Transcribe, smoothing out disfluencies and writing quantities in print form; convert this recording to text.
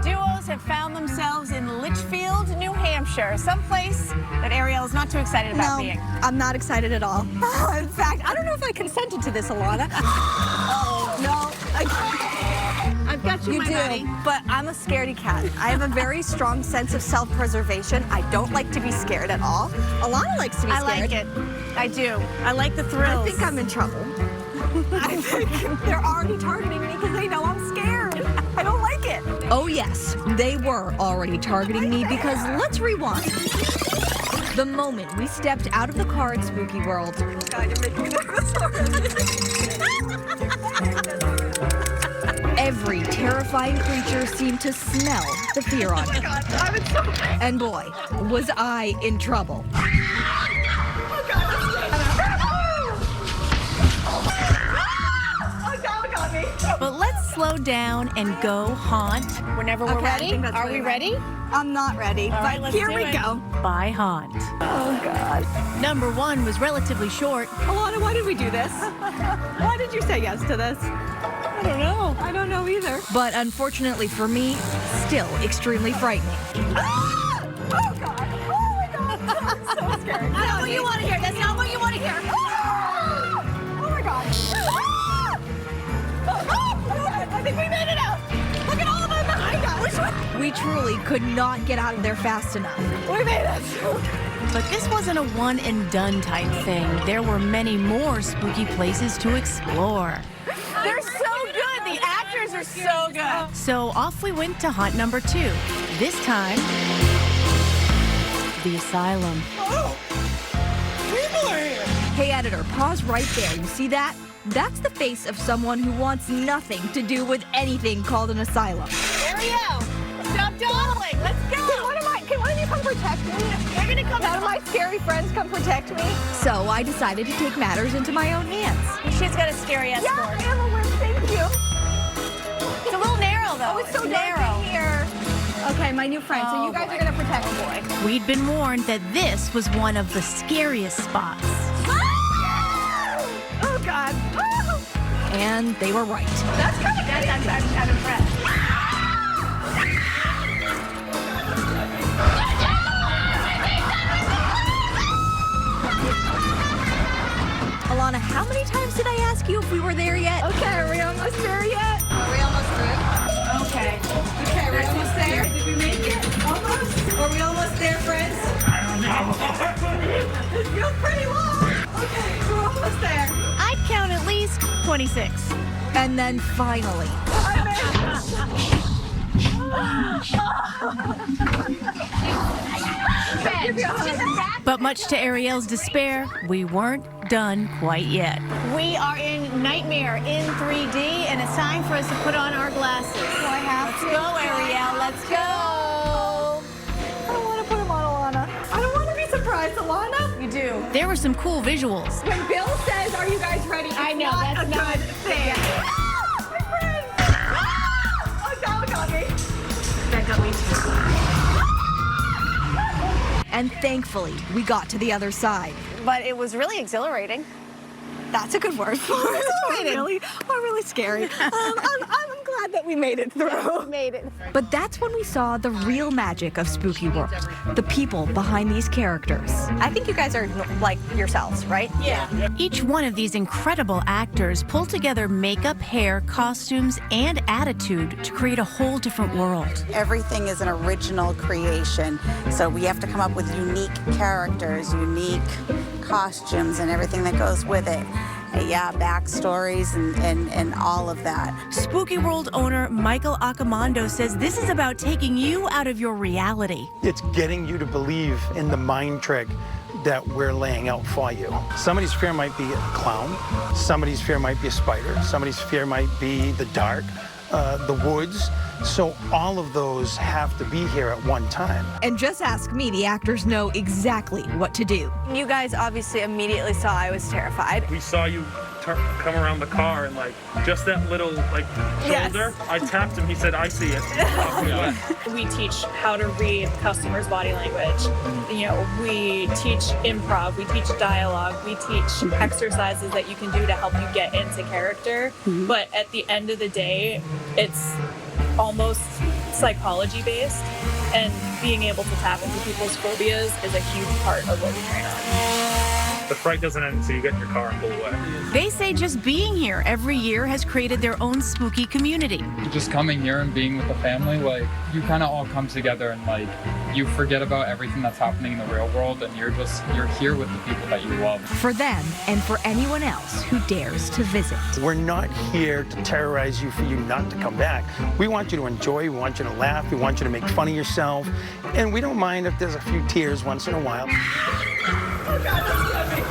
duos have found themselves in Litchfield, New Hampshire, someplace that Ariel is not too excited about being. I'm not excited at all. In fact, I don't know if I consented to this, Alana. No. I've got you, You my do, buddy. but I'm a scaredy cat. I have a very strong sense of self-preservation. I don't like to be scared at all. Alana likes to be I scared. like it. I do. I like the thrills. I think I'm in trouble. I think they're already targeting me because they know I'm scared. I don't like it. Oh yes, they were already targeting me because let's rewind. The moment we stepped out of the car at Spooky World. Oh God, you're making me nervous already. Every terrifying creature seemed to smell the fear on me. Oh my God, I'm so bad. And boy, was I in trouble. But let's slow down and go haunt whenever we're ready. Are we ready? I'm not ready, All right, but let's here do we it. go. By haunt. Oh God. Number 1 was relatively short. Alana, why did we do this? Why did you say yes to this? I don't know. I don't know either. But unfortunately for me, still extremely frightening. Ah! Oh God! Oh my God! I'm so scared. That's not what you want to hear. That's not what you want to hear. Ah! Oh my God! Ah! I think we made it out. Look at all of them behind us. We truly could not get out of there fast enough. We made it. But this wasn't a one and done type thing. There were many more spooky places to explore. They're so good. The actors are so good. So off we went to haunt number 2. This time, the asylum. Oh, people are here. Hey, editor, pause right there. You see that? That's the face of someone who wants nothing to do with anything called an asylum. Ariel, stop dawdling. Let's go. Can one of you come protect me? We're going to come None of my scary friends come protect me. So I decided to take matters into my own hands. She's got a scary escort. Yeah, Evelyn, thank you. It's a little narrow, though. Oh, it's so narrow here. Okay, my new friend. So you guys are going to protect me. Boy. We'd been warned that this was one of the scariest spots. Oh, God. Oh. And they were right. That's kind of good. I'm impressed. Alana, how many times did I ask you if we were there yet? Okay, are we almost there yet? Are we almost through? Okay. Okay, are we almost there? Did we make it? Almost? Are we almost there, friends? I don't know. It feels pretty long. Okay, we're almost there. I'd count at least 26. And then finally. But much to Ariel's despair, we weren't done quite yet. We are in Nightmare in 3D, and it's time for us to put on our glasses. Do I have Let's go, Ariel. Let's go. I don't want to put them on, Alana. I don't want to be surprised, Alana. You do. There were some cool visuals. When Bill says, "Are you guys ready?" I know, not that's a not- good thing. Ah, my friend. Ah! Oh, God, got me. That got me too. And thankfully, we got to the other side. But it was really exhilarating. That's a good word for it. Really scary. I'm glad that we made it through. Made it. But that's when we saw the real magic of Spooky World, the people behind these characters. I think you guys are like yourselves, right? Yeah. Each one of these incredible actors pulled together makeup, hair, costumes, and attitude to create a whole different world. Everything is an original creation, so we have to come up with unique characters, unique costumes, and everything that goes with it. Yeah, backstories and all of that. Spooky World owner Michael Accomando says this is about taking you out of your reality. It's getting you to believe in the mind trick that we're laying out for you. Somebody's fear might be a clown. Somebody's fear might be a spider. Somebody's fear might be the dark. the woods. So all of those have to be here at one time. And just ask me, the actors know exactly what to do. You guys obviously immediately saw I was terrified. We saw you come around the car and like just that little like shoulder. Yes. I tapped him. He said, "I see it." We teach how to read customers' body language. You know, we teach improv, we teach dialogue, we teach exercises that you can do to help you get into character. But at the end of the day, it's almost psychology based, and being able to tap into people's phobias is a huge part of what we train on. The fright doesn't end until you get in your car and pull away. They say just being here every year has created their own spooky community. Just coming here and being with the family, like, you kind of all come together and like you forget about everything that's happening in the real world, and you're here with the people that you love. For them and for anyone else who dares to visit. We're not here to terrorize you for you not to come back. We want you to enjoy, we want you to laugh, we want you to make fun of yourself, and we don't mind if there's a few tears once in a while. Oh God, that's